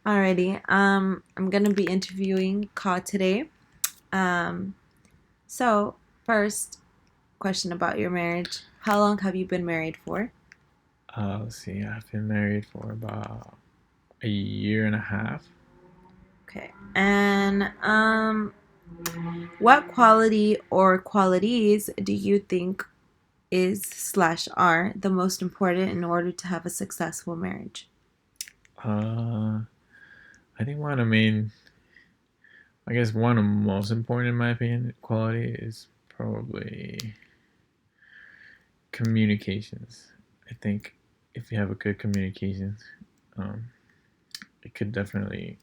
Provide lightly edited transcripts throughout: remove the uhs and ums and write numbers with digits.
Alrighty. I'm gonna be interviewing Ka today. Um, so first question about your marriage. How long have you been married for? Let's see. I've been married for about a year and a half. Okay. And what quality or qualities do you think is slash are the most important in order to have a successful marriage? Uh, I think one of the main, I guess one of the most important in my opinion, quality is probably communications. I think if you have a good communications, um, it could definitely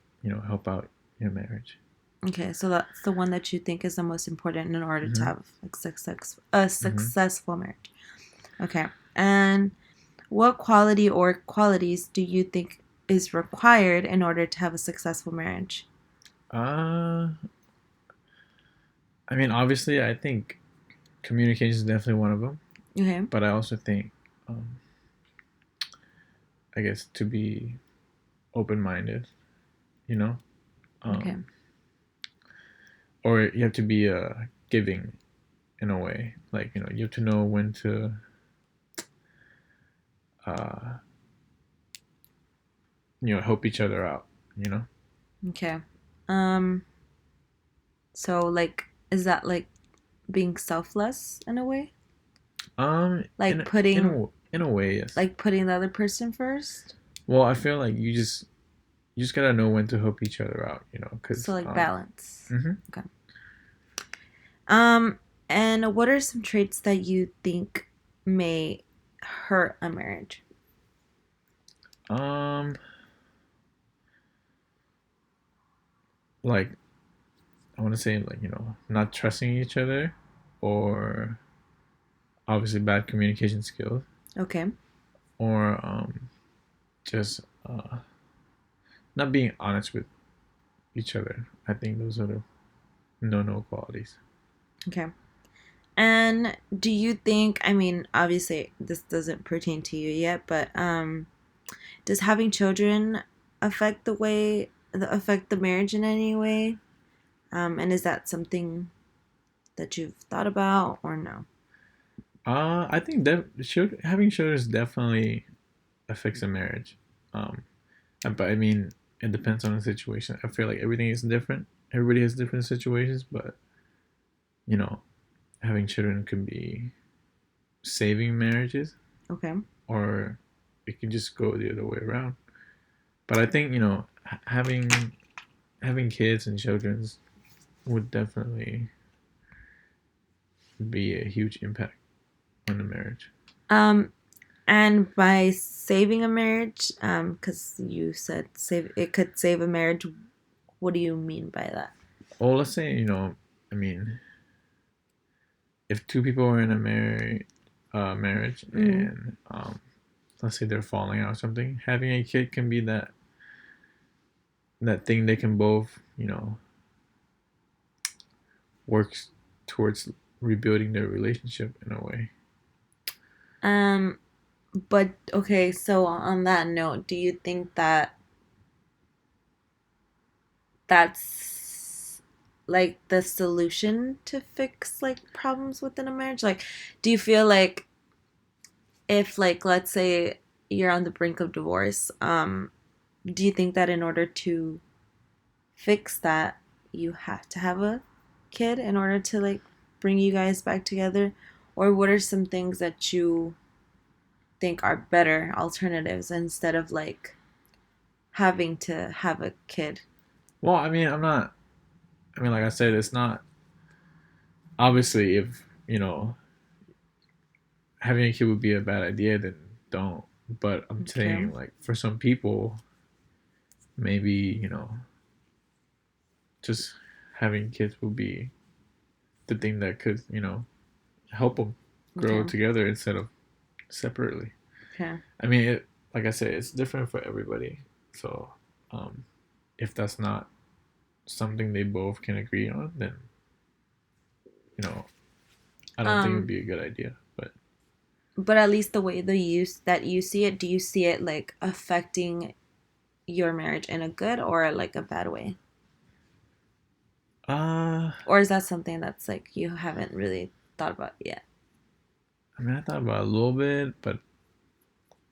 help out your marriage. Okay, so that's the one that you think is the most important in order to Mm-hmm. have a Mm-hmm. successful marriage. Okay. And what quality or qualities do you think is required in order to have a successful marriage? Uh, I mean, obviously, I think communication is definitely one of them, Okay. but I also think, um, I guess, to be open-minded, you know, Okay. um, or you have to be giving in a way. Like you have to know when to uh, help each other out. You know, Okay. Um, so like is that like being selfless in a way? in Like putting in a way, yes. putting the other person first? Well, I feel like you just gotta know when to help each other out. So Because like balance. hmm Okay. Um, and what are some traits that you think may hurt a marriage? um, like I want to say like not trusting each other, or obviously bad communication skills, Okay. or just not being honest with each other. I think those are the no qualities. Okay. And do you think, I mean, obviously this doesn't pertain to you yet, but does having children affect affect the marriage in any way? And is that something that you've thought about or no? I think that having children definitely affects a marriage. Um, but I mean, it depends on the situation. I feel like everything is different. Everybody has different situations, but you know, having children can be saving marriages, Okay. or it can just go the other way around. But I think having kids and children would definitely be a huge impact on the marriage. Um, and by saving a marriage, because you said it could save a marriage, what do you mean by that? Or let's say I mean, if two people are in a marriage, Mm, and let's say they're falling out or something, having a kid can be that thing they can both work towards rebuilding their relationship in a way. um, but okay, so on that note, do you think that that's like the solution to fix like problems within a marriage? Like, do you feel like if like let's say you're on the brink of divorce, do you think that in order to fix that, you have to have a kid in order to like bring you guys back together? Or what are some things that you think are better alternatives instead of like having to have a kid? Well, I mean, I'm not. I mean, like I said, it's not obviously if having a kid would be a bad idea, then don't. But I'm Okay. saying like for some people, maybe just having kids would be the thing that could help them grow Okay. together instead of separately. Okay. I mean, like I said, it's different for everybody. So, um, if that's not something they both can agree on, then you know, I don't think it would Um, be a good idea. But but at least the way the use that you see it, do you see it like affecting your marriage in a good or like a bad way? Uh, Or is that something that's like you haven't really thought about yet? I mean, I thought about it a little bit, but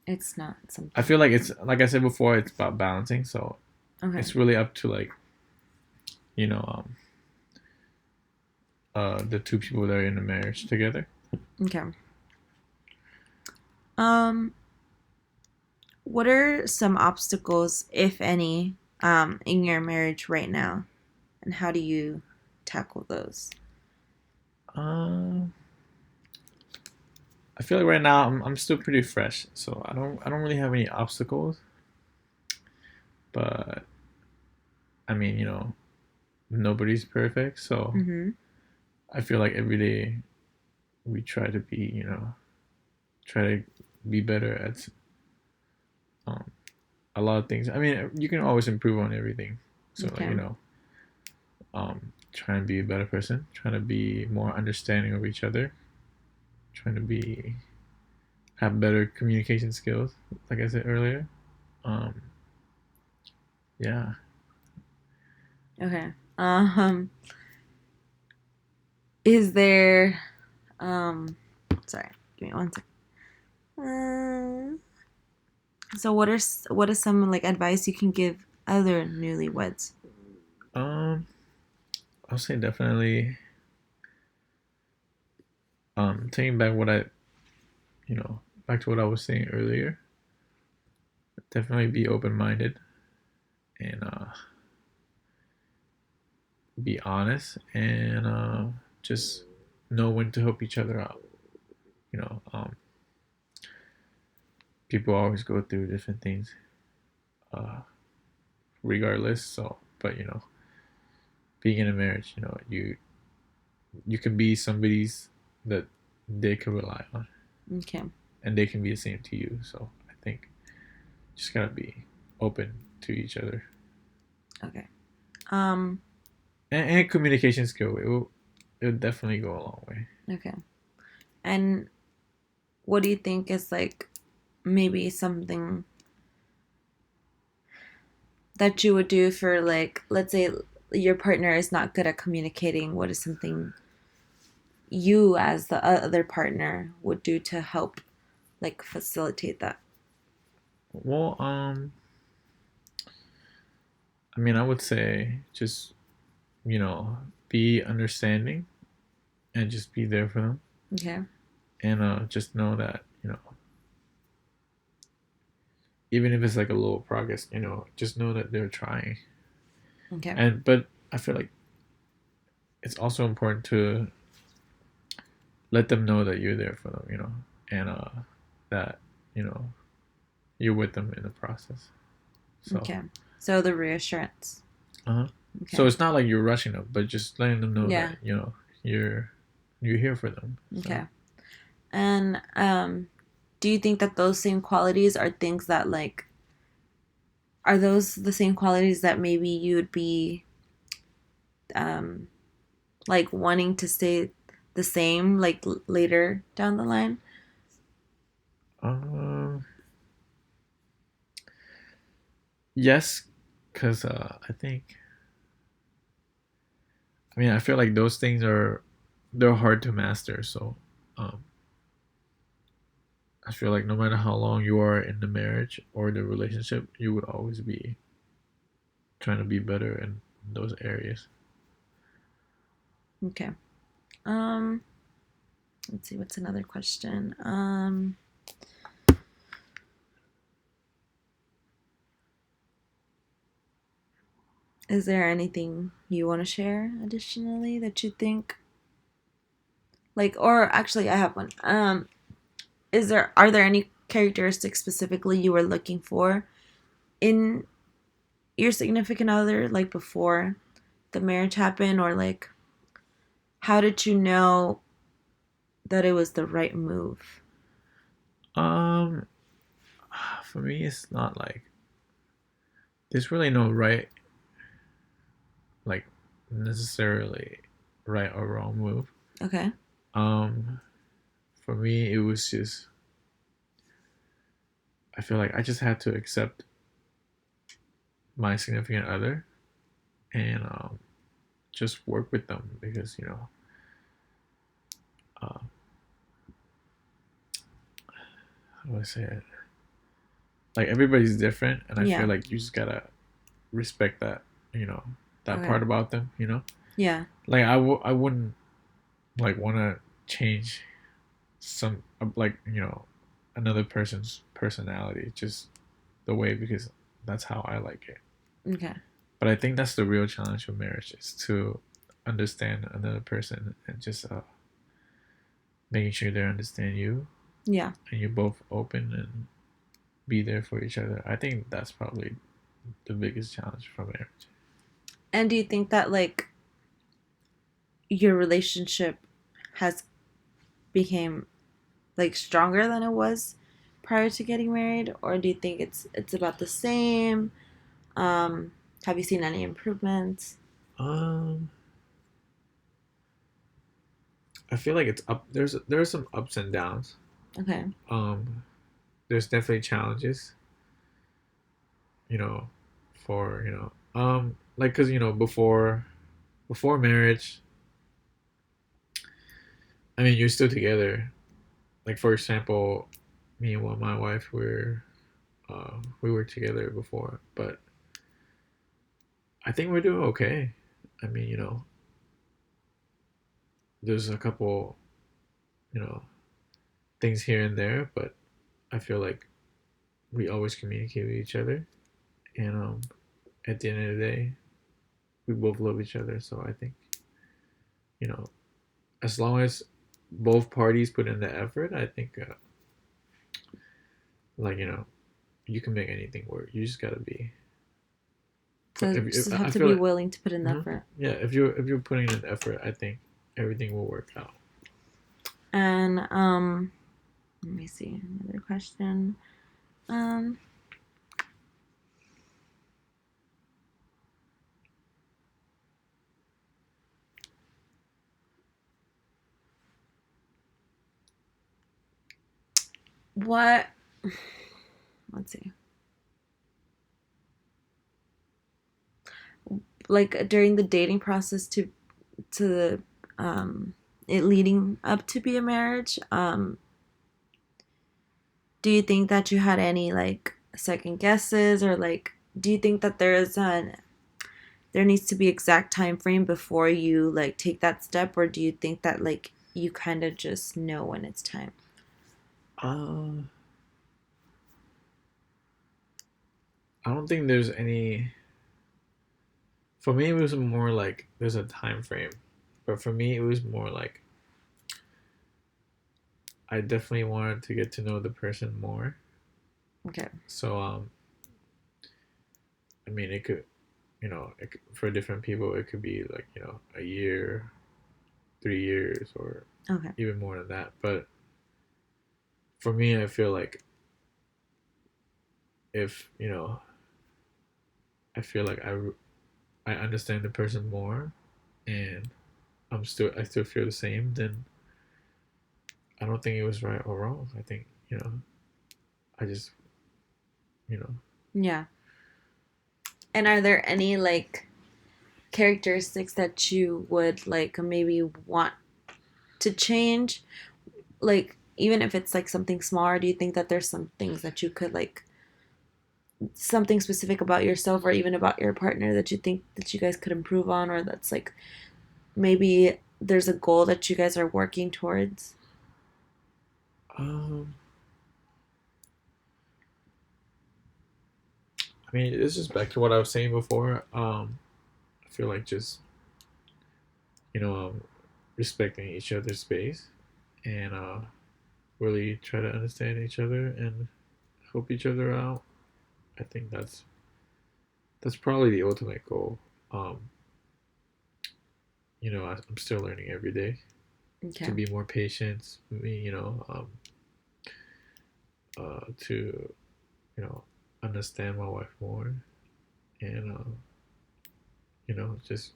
It's not I something. feel like it's like I said before, it's about balancing. So Okay. it's really up to like you know the two people that are in a marriage together. Okay. Um, what are some obstacles, if any, in your marriage right now, and how do you tackle those? Um, I feel like right now I'm still pretty fresh, so I don't really have any obstacles. But I mean, nobody's perfect, so Mm-hmm. I feel like every day we try to be, try to be better at um, a lot of things. I mean, you can always improve on everything. So like, Okay. trying to be a better person, trying to be more understanding of each other, trying to be have better communication skills, like I said earlier. Um, yeah. Okay. Is there sorry, give me one second. So what is some like advice you can give other newlyweds? Um, I'll say definitely. Taking back what back to what I was saying earlier. Definitely be open minded and be honest and just know when to help each other out. You know, people always go through different things, uh, regardless. So, but being in a marriage, you can be somebody's that they can rely on, Okay. and they can be the same to you. So, I think just gotta be open to each other Okay. Um, and communication skill. It will definitely go a long way. okay. And what do you think is like maybe something that you would do for like let's say your partner is not good at communicating, what is something you as the other partner would do to help like facilitate that? Well, I mean, I would say just you know be understanding and just be there for them, Okay. and just know that even if it's like a little progress, just know that they're trying. Okay. And but I feel like it's also important to let them know that you're there for them, and that you know you're with them in the process. So, Okay. So the reassurance. uh-huh. Okay. So it's not like you're rushing them, but just letting them know that Yeah. you're you're here for them. So, Okay. And do you think that those same qualities are things that like are those the same qualities that maybe you would be um like wanting to stay the same like later down the line? um, yes, because I mean, I feel like those things they're hard to master. So, um, I feel like no matter how long you are in the marriage or the relationship, you would always be trying to be better in those areas. Okay. Let's see what's another question. Is there anything you want to share additionally that you think like or actually I have one. Is there are there any characteristics specifically you were looking for in your significant other like before the marriage happened or like how did you know that it was the right move? Um, for me, it's not like there's really no right, like necessarily right or wrong move. Okay. Um, for me, it was just I feel like I just had to accept my significant other, and just work with them because uh, how do I say it? Like everybody's different, and I feel Yeah. like you just gotta respect that, you know, that Okay. part about them. Yeah. Like I wouldn't like want to change some like another person's personality just the way because that's how I like it. Okay. But I think that's the real challenge of marriage is to understand another person and just making sure they understand you Yeah. and you're both open and be there for each other. I think that's probably the biggest challenge for marriage. And do you think that like your relationship has became like stronger than it was prior to getting married, or do you think it's about the same? Um, have you seen any improvements? Um, I feel like it's up. There's some ups and downs. Okay. Um, there's definitely challenges. You know, for like because before marriage, I mean you're still together. Like for example, me and my wife we were together before, but I think we're doing okay. I mean, there's a couple, you know, things here and there, but I feel like we always communicate with each other, and at the end of the day, we both love each other. So I think you know, as long as both parties put in the effort, I think like you can make anything work. You just gotta be. So If just have I to feel be like, willing to put in the mhm, effort. yeah, if you're putting in effort, I think everything will work out. And let me see another question. Um, what? Let's see. Like during the dating process to the it leading up to be a marriage. Do you think that you had any like second guesses or like do you think that there needs to be exact time frame before you like take that step, or do you think that like you kind of just know when it's time? Uh, I don't think there's any. For me, it was more like there's a time frame, but for me, it was more like I definitely wanted to get to know the person more. Okay. So I mean, it could, for different people, it could be like a year, 3 years, or Okay. even more than that. But for me, I feel like if I feel like I understand the person more, and I still feel the same, then I don't think it was right or wrong. I think I just you know Yeah. And are there any like characteristics that you would like maybe want to change, like even if it's like something smaller? Do you think that there's some things that you could like something specific about yourself or even about your partner that you think that you guys could improve on, or that's like maybe there's a goal that you guys are working towards? um I mean, this is back to what I was saying before. I feel like just you know um, respecting each other's space and really try to understand each other and help each other out. I think that's probably the ultimate goal. Um, I'm still learning every day to Okay. be more patient. To understand my wife more, and just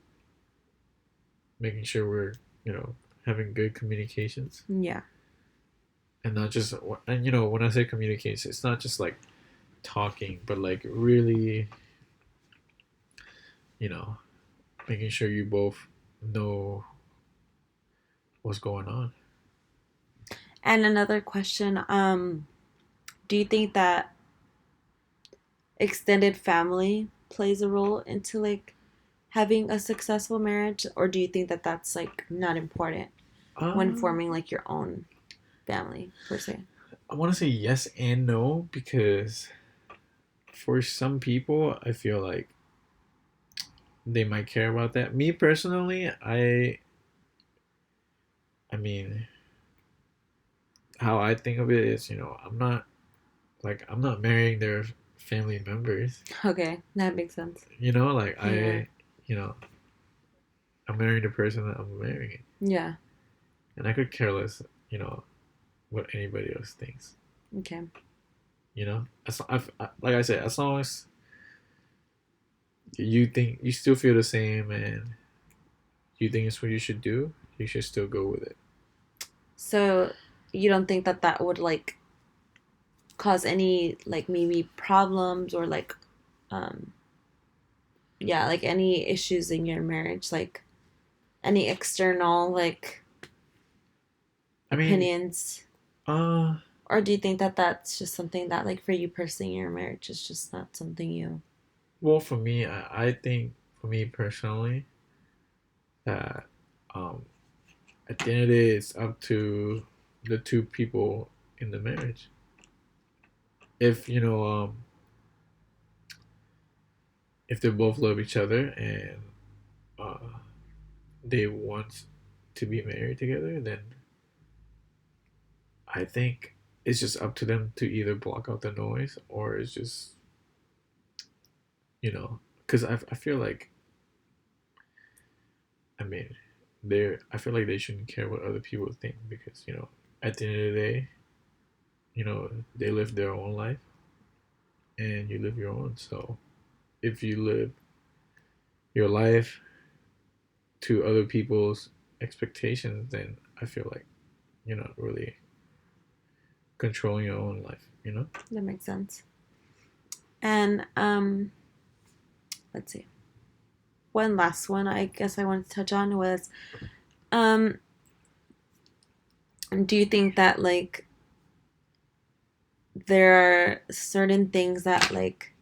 making sure we're having good communications, Yeah. and not just and when I say communication, it's not just like talking, but like really you know, making sure you both know what's going on. And another question, do you think that extended family plays a role into like having a successful marriage, or do you think that that's like not important when Um, forming like your own family per se? I want to say yes and no because for some people, I feel like they might care about that. Me personally, I mean, how I think of it is, I'm not marrying their family members. Okay, that makes sense. Like Yeah. you know, I'm marrying the person that I'm marrying, Yeah. and I could care less, what anybody else thinks. Okay. Like I said, as long as you think you still feel the same and you think it's what you should do, you should still go with it. So you don't think that that would like cause any like maybe problems or like um yeah, like any issues in your marriage, like any external like I mean, opinions? uh, Or do you think that that's just something that like for you personally your marriage is just not something you well, for me, I think for me personally that um, at the end of the day, it's up to the two people in the marriage. If if they both love each other and uh, they want to be married together, then I think it's just up to them to either block out the noise or it's just because I feel like I mean I feel like they shouldn't care what other people think because at the end of the day they live their own life and you live your own. So if you live your life to other people's expectations, then I feel like you're not really controlling your own life. that makes sense? And let's see. One last one I guess I wanted to touch on was um do you think that like there are certain things that like